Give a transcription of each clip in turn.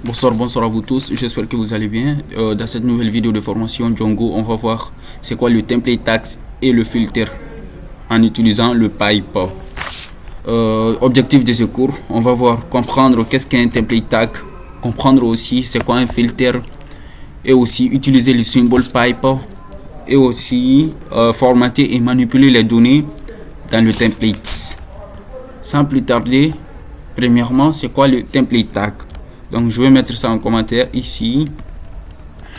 Bonsoir à vous tous, j'espère que vous allez bien. Dans cette nouvelle vidéo de formation Django, on va voir c'est quoi le template tags et le filter en utilisant le pipe. Objectif de ce cours, on va voir comprendre qu'est-ce qu'un template tag, comprendre aussi c'est quoi un filter et aussi utiliser le symbole pipe et aussi formater et manipuler les données dans le template. Sans plus tarder, premièrement, c'est quoi le template tag? Donc je vais mettre ça en commentaire ici.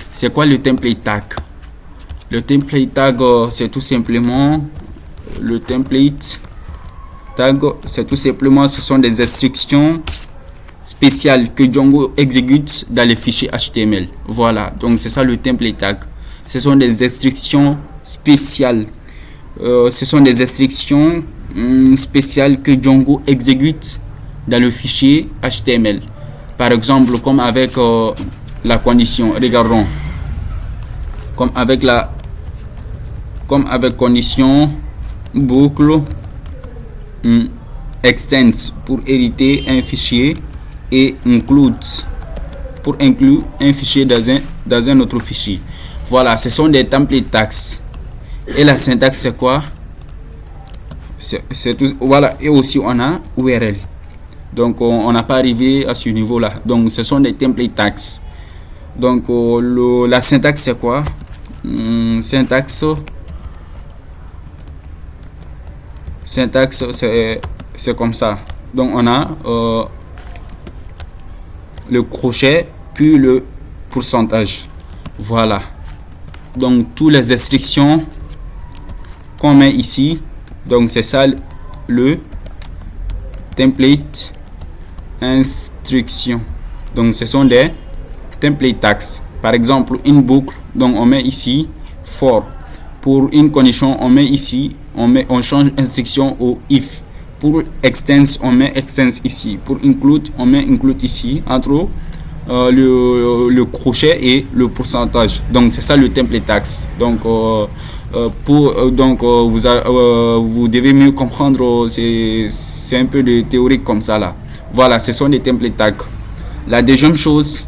C'est quoi le template tag? Le template tag, c'est tout simplement le template tag, c'est tout simplement ce sont des instructions spéciales que Django exécute dans les fichiers HTML. Voilà, donc c'est ça le template tag. Ce sont des instructions spéciales. Ce sont des instructions spéciales que Django exécute dans le fichier HTML. Par exemple, comme avec la condition, regardons, comme avec condition boucle extends pour hériter un fichier et include pour inclure un fichier dans un autre fichier. Voilà, ce sont des template tags. Et la syntaxe c'est quoi? C'est tout. Voilà, et aussi on a URL. Donc on n'a pas arrivé à ce niveau là, donc ce sont des template tags. Donc la syntaxe c'est quoi? Syntaxe c'est comme ça. Donc on a le crochet puis le pourcentage. Voilà, donc toutes les instructions qu'on met ici, donc c'est ça le template instruction. Donc ce sont des template tags. Par exemple une boucle, donc on met ici for. Pour une condition on met ici, on change instruction au if. Pour extends on met extends ici. Pour include on met include ici entre le crochet et le pourcentage. Donc c'est ça le template tags. Donc vous devez mieux comprendre, c'est un peu de théorique comme ça là. Voilà, ce sont des template tags. La deuxième chose,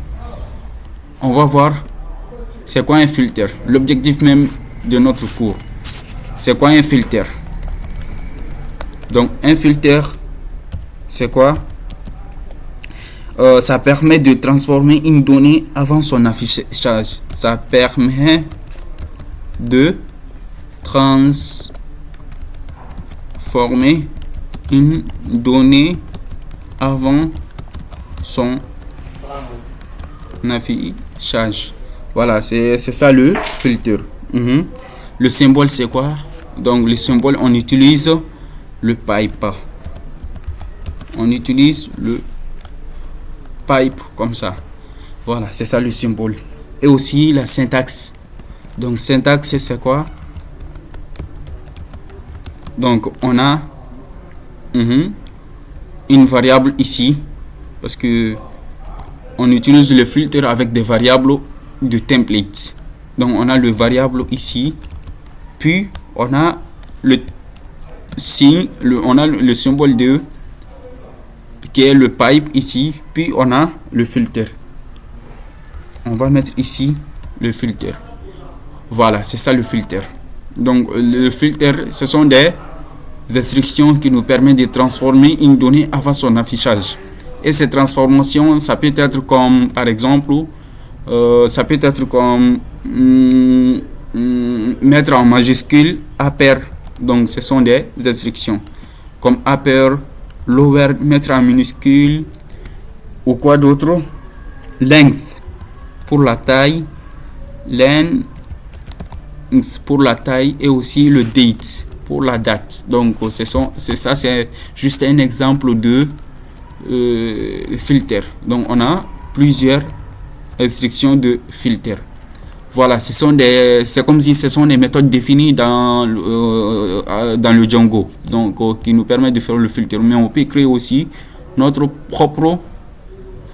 on va voir c'est quoi un filter. L'objectif même de notre cours, c'est quoi un filter? Donc un filter c'est quoi? Ça permet de transformer une donnée avant son affichage. Ça permet de transformer une donnée avant son affichage. Voilà, c'est ça le filtre. Le symbole c'est quoi? Donc le symbole, on utilise le pipe. On utilise le pipe comme ça. Voilà, c'est ça le symbole. Et aussi la syntaxe. Donc syntaxe c'est quoi? Donc on a une variable ici parce que on utilise le filtre avec des variables de template. Donc on a le variable ici, puis on a le signe, on a le symbole de qui est le pipe ici, puis on a le filtre. On va mettre ici le filtre. Voilà, c'est ça le filtre. Donc le filtre, ce sont des instructions qui nous permettent de transformer une donnée avant son affichage. Et ces transformations, ça peut être comme par exemple mettre en majuscule upper. Donc ce sont des instructions comme upper, lower, mettre en minuscule, ou quoi d'autre? Length pour la taille, length pour la taille, et aussi le date pour la date. Donc c'est juste un exemple de filtre. Donc on a plusieurs instructions de filtre. Voilà, c'est comme si ce sont des méthodes définies dans le Django, donc qui nous permettent de faire le filtre. Mais on peut créer aussi notre propre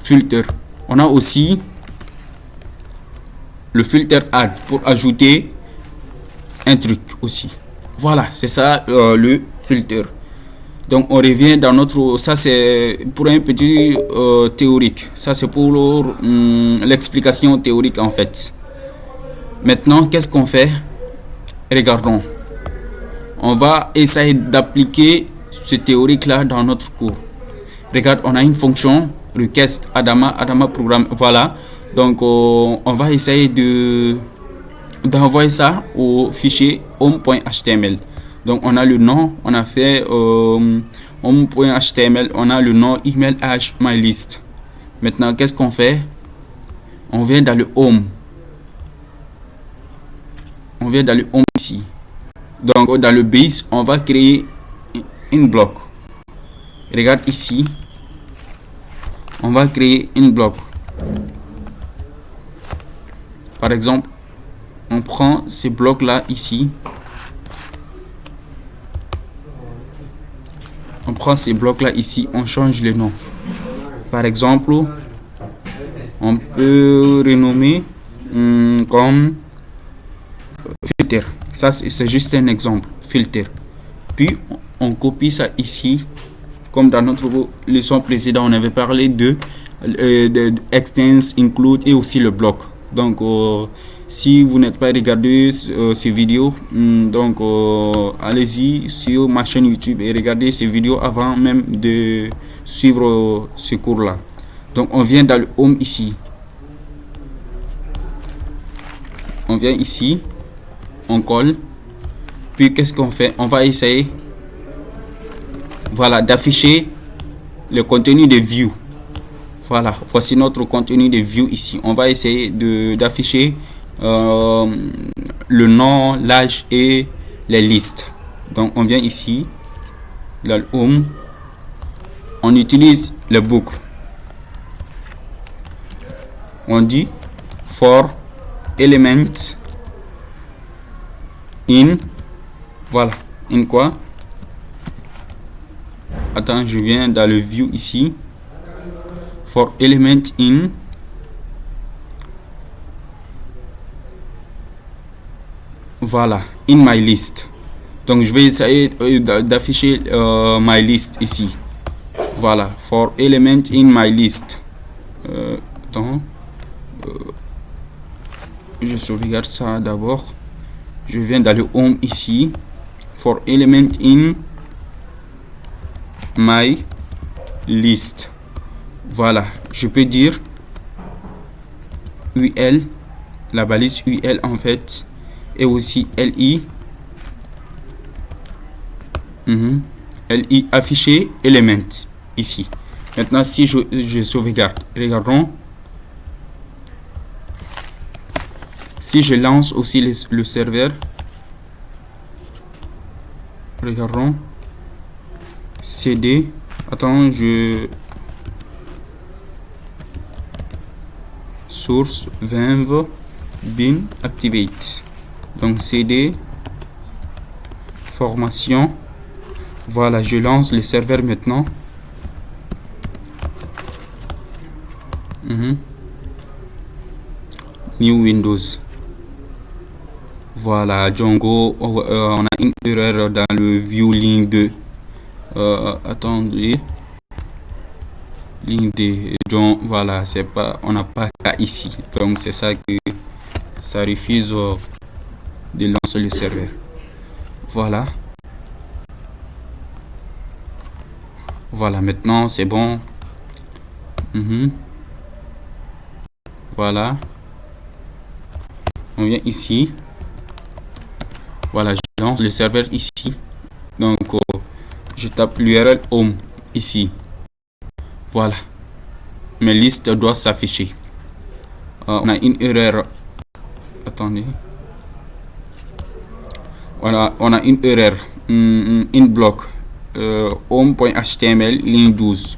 filtre. On a aussi le filter add pour ajouter un truc aussi. Voilà, c'est ça le filtre. Donc on revient dans notre, ça c'est pour un petit théorique, ça c'est pour l'explication théorique en fait. Maintenant qu'est-ce qu'on fait? Regardons, on va essayer d'appliquer ce théorique là dans notre cours. Regarde, on a une fonction request Adama programme, voilà. Donc on va essayer d'envoyer ça au fichier home.html. Donc on a le nom, on a fait home.html, on a le nom email mylist. Maintenant qu'est-ce qu'on fait? On vient dans le home. On vient dans le home ici. Donc dans le base, on va créer une bloc. Regarde ici. On va créer une bloc. Par exemple, on prend ces blocs là ici. On prend ces blocs là ici, on change le nom. Par exemple, on peut renommer comme filter. Ça c'est juste un exemple, filter. Puis on copie ça ici, comme dans notre leçon précédente, on avait parlé de extends, include et aussi le bloc. Donc si vous n'êtes pas regardé ces vidéos, donc allez-y sur ma chaîne YouTube et regardez ces vidéos avant même de suivre ce cours là. Donc on vient dans le home ici, on vient ici, on colle, puis qu'est-ce qu'on fait? On va essayer, voilà, d'afficher le contenu de view. Voilà, voici notre contenu de view ici. On va essayer d'afficher le nom, l'âge et les listes. Donc on vient ici dans le home, on utilise le boucle, on dit for element in, voilà, in quoi? Attends, je viens dans le view ici, for element in, voilà, in my list. Donc je vais essayer d'afficher my list ici. Voilà, for element in my list. Attends, je sauvegarde ça d'abord. Je viens dans le home ici, for element in my list. Voilà, je peux dire UL, la balise UL en fait, et aussi LI. LI affiché element ici. Maintenant si je sauvegarde, regardons. Si je lance aussi le serveur, regardons. CD, attends, source venv bin activate. Donc CD formation. Voilà, je lance le serveur maintenant. New Windows. Voilà, Django. On a une erreur dans le view ligne 2. Attendez. Ligne 2. Voilà, c'est pas, on n'a pas cas ici. Donc c'est ça que ça refuse de lancer le serveur. Voilà. Voilà, maintenant c'est bon. Voilà. On vient ici. Voilà, je lance le serveur ici. Donc je tape l'URL home ici. Voilà. Mes listes doivent s'afficher. On a une erreur. Attendez. Voilà, on a une erreur. Une bloc. Home.html ligne 12.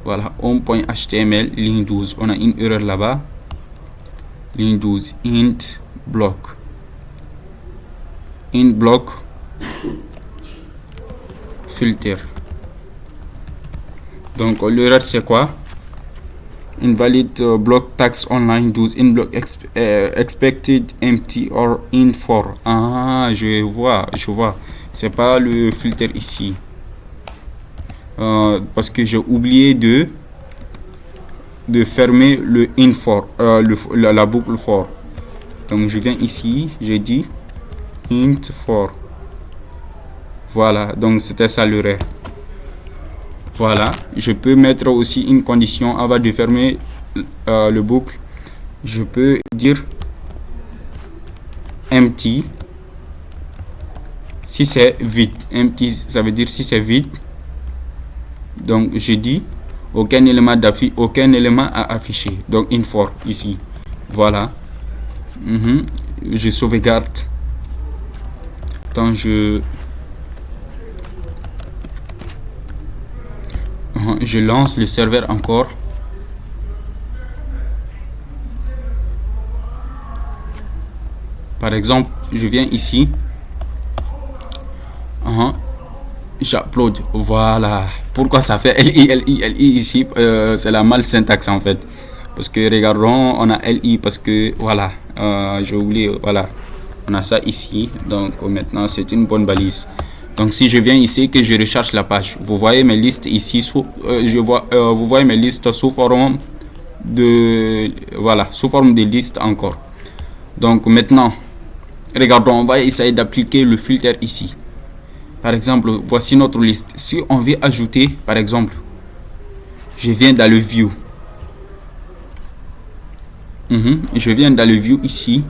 Voilà, home.html ligne 12. On a une erreur là-bas. Ligne 12. Int block. Int block filter. Donc l'erreur c'est quoi? Invalid block tax online 12 in block expected empty or in for. Ah, je vois. C'est pas le filter ici. parce que j'ai oublié de fermer le in for, la boucle for. Donc je viens ici, j'ai dit int for. Voilà, donc c'était ça l'erreur. Voilà, je peux mettre aussi une condition avant de fermer le boucle. Je peux dire empty si c'est vide. Empty, ça veut dire si c'est vide. Donc je dis aucun élément à afficher. Donc in for ici. Voilà. Je sauvegarde. Quand je lance le serveur encore. Par exemple, je viens ici. J'upload. Voilà. Pourquoi ça fait LI ici? C'est la mal syntaxe en fait. Parce que regardons, on a LI parce que voilà. J'ai oublié. Voilà. On a ça ici. Donc maintenant, c'est une bonne balise. Donc si je viens ici, que je recherche la page, vous voyez mes listes ici, vous voyez mes listes sous forme de, voilà, sous forme de liste encore. Donc maintenant, regardons, on va essayer d'appliquer le filtre ici. Par exemple, voici notre liste. Si on veut ajouter, par exemple, je viens dans le view. Je viens dans le view ici.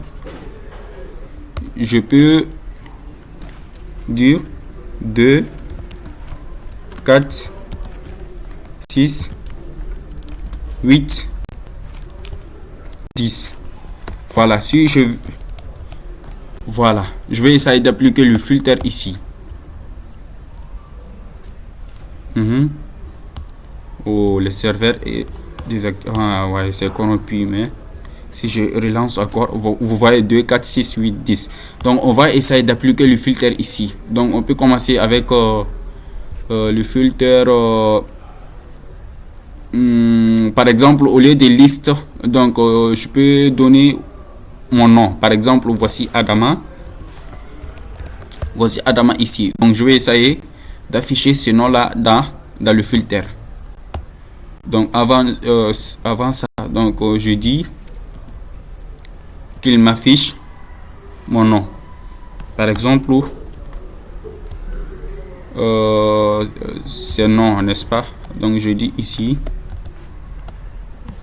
Je peux dire 2, 4, 6, 8, 10. Voilà, si je... Voilà, je vais essayer d'appliquer le filtre ici. Oh, le serveur est désactivé. Ah ouais, c'est corrompu, mais... Si je relance encore, vous voyez 2, 4, 6, 8, 10. Donc, on va essayer d'appliquer le filtre ici. Donc, on peut commencer avec le filtre. Par exemple, au lieu des listes, donc je peux donner mon nom. Par exemple, voici Adama. Voici Adama ici. Donc, je vais essayer d'afficher ce nom-là dans le filtre. Donc, avant ça, donc je dis qu'il m'affiche mon nom. Par exemple, c'est non, n'est-ce pas? Donc je dis ici.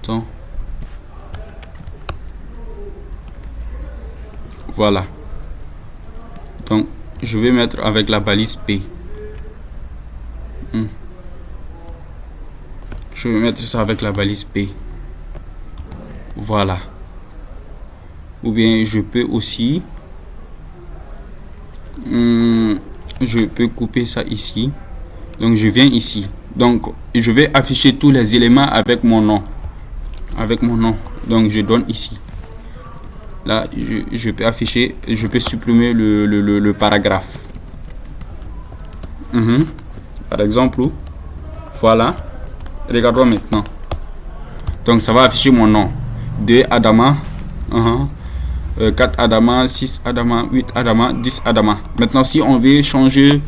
Donc, voilà. Donc je vais mettre avec la balise P. Je vais mettre ça avec la balise P. Voilà. Ou bien je peux aussi je peux couper ça ici. Donc je viens ici. Donc je vais afficher tous les éléments avec mon nom. Donc je donne ici. Là je peux afficher, je peux supprimer le paragraphe. Par exemple, voilà. Regardons maintenant. Donc ça va afficher mon nom. 2 Adama. 4 Adama, 6 Adama, 8 Adama, 10 Adama. Maintenant, si on veut changer,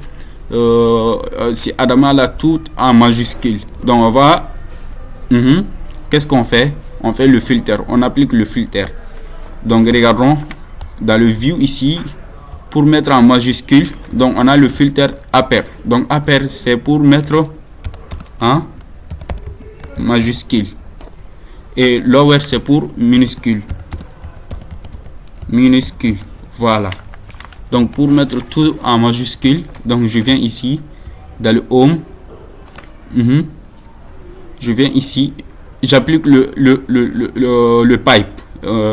si Adama là tout en majuscule, donc on va, qu'est-ce qu'on fait? On fait le filtre, on applique le filtre. Donc regardons dans le view ici, pour mettre en majuscule, donc on a le filtre upper. Donc upper c'est pour mettre en majuscule et lower c'est pour minuscule. Voilà. Donc pour mettre tout en majuscule, donc je viens ici dans le home. Je viens ici, j'applique le pipe,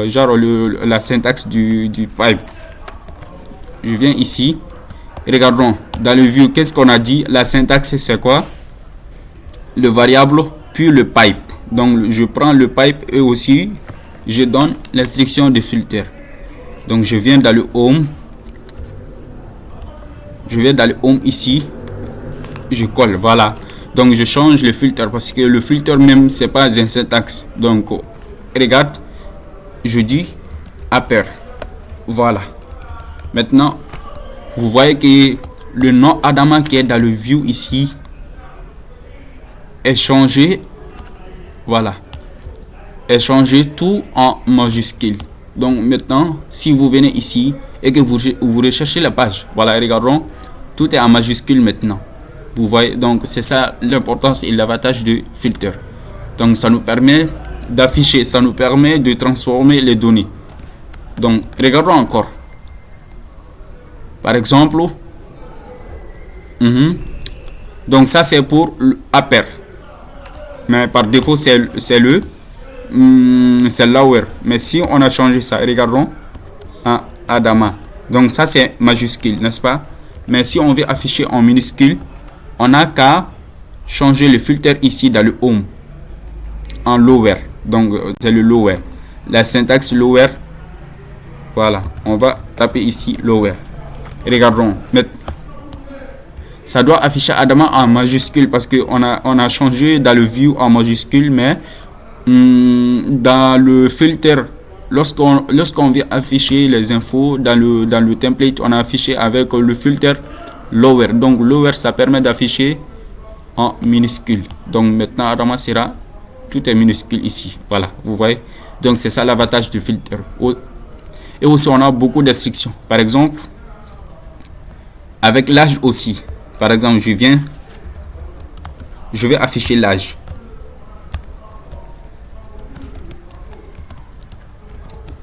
genre la syntaxe du pipe. Je viens ici, regardons dans le view, qu'est-ce qu'on a dit? La syntaxe c'est quoi? Le variable puis le pipe. Donc je prends le pipe et aussi je donne l'instruction de filtre. Donc je viens dans le home. Je viens dans le home ici. Je colle, voilà. Donc je change le filtre parce que le filtre même c'est pas un syntaxe. Donc regarde, je dis upper. Voilà. Maintenant, vous voyez que le nom Adama qui est dans le view ici, et changer, voilà, et changer tout en majuscule. Donc maintenant, si vous venez ici et que vous recherchez la page, voilà, regardons, tout est en majuscule maintenant. Vous voyez, donc c'est ça l'importance et l'avantage du filtre. Donc ça nous permet d'afficher, ça nous permet de transformer les données. Donc regardons encore. Par exemple, donc ça c'est pour upper, mais par défaut c'est lower. Mais si on a changé ça, regardons, à Adama, donc ça c'est majuscule, n'est-ce pas? Mais si on veut afficher en minuscule, on n'a qu'à changer le filtre ici dans le home en lower. Donc c'est le lower, la syntaxe lower. Voilà, on va taper ici lower. Regardons, ça doit afficher Adama en majuscule parce que on a changé dans le view en majuscule, mais dans le filtre, lorsqu'on vient afficher les infos dans le template, on a affiché avec le filtre lower. Donc lower, ça permet d'afficher en minuscule. Donc maintenant Adama sera, tout est minuscule ici. Voilà, vous voyez. Donc c'est ça l'avantage du filtre. Et aussi on a beaucoup d'instructions. Par exemple, avec l'âge aussi. Par exemple, je vais afficher l'âge.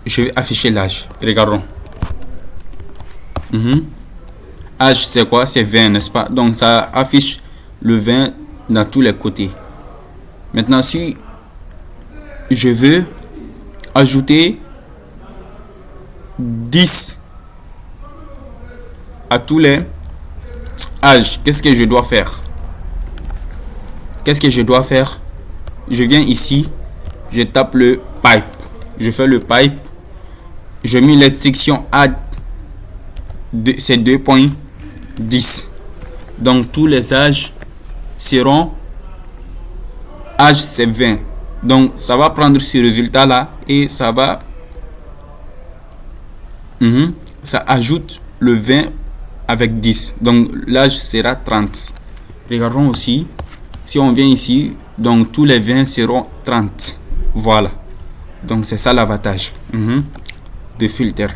Je vais afficher l'âge. Regardons. Âge, c'est quoi? C'est 20, n'est-ce pas? Donc, ça affiche le 20 dans tous les côtés. Maintenant, si je veux ajouter 10 à tous les âges, qu'est-ce que je dois faire? Je viens ici, je tape le pipe, je fais le pipe, je mets l'instruction add, c'est 2.10. donc tous les âges seront, âge c'est 20. Donc ça va prendre ce résultat là et ça va ça ajoute le 20 avec 10, donc l'âge sera 30. Regardons aussi, si on vient ici, donc tous les 20 seront 30. Voilà, donc c'est ça l'avantage de filtre.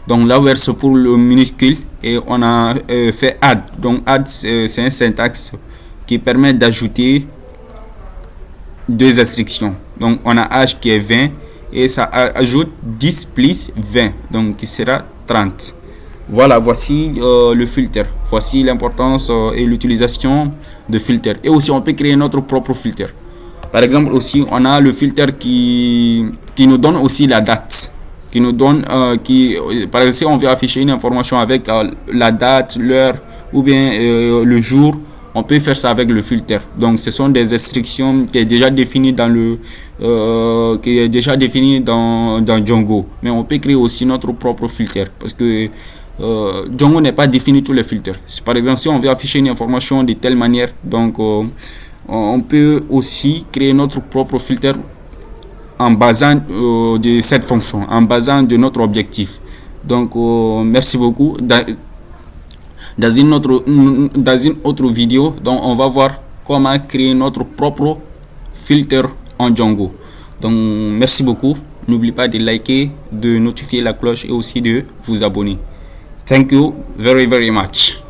Donc là c'est pour le minuscule et on a fait add. Donc add c'est un syntaxe qui permet d'ajouter deux instructions. Donc on a âge qui est 20 et ça ajoute 10 plus 20, donc qui sera 30. Voilà, voici le filtre. Voici l'importance et l'utilisation de filtre. Et aussi, on peut créer notre propre filtre. Par exemple, aussi, on a le filtre qui nous donne aussi la date. Qui nous donne, par exemple, si on veut afficher une information avec la date, l'heure ou bien le jour, on peut faire ça avec le filtre. Donc, ce sont des instructions qui est déjà définies dans dans Django. Mais on peut créer aussi notre propre filtre parce que Django n'est pas défini tous les filtres. Par exemple, si on veut afficher une information de telle manière, donc on peut aussi créer notre propre filtre en basant de cette fonction, en basant de notre objectif. Donc merci beaucoup. Dans une autre vidéo, donc on va voir comment créer notre propre filtre en Django. Donc merci beaucoup. N'oubliez pas de liker, de notifier la cloche et aussi de vous abonner. Thank you very much.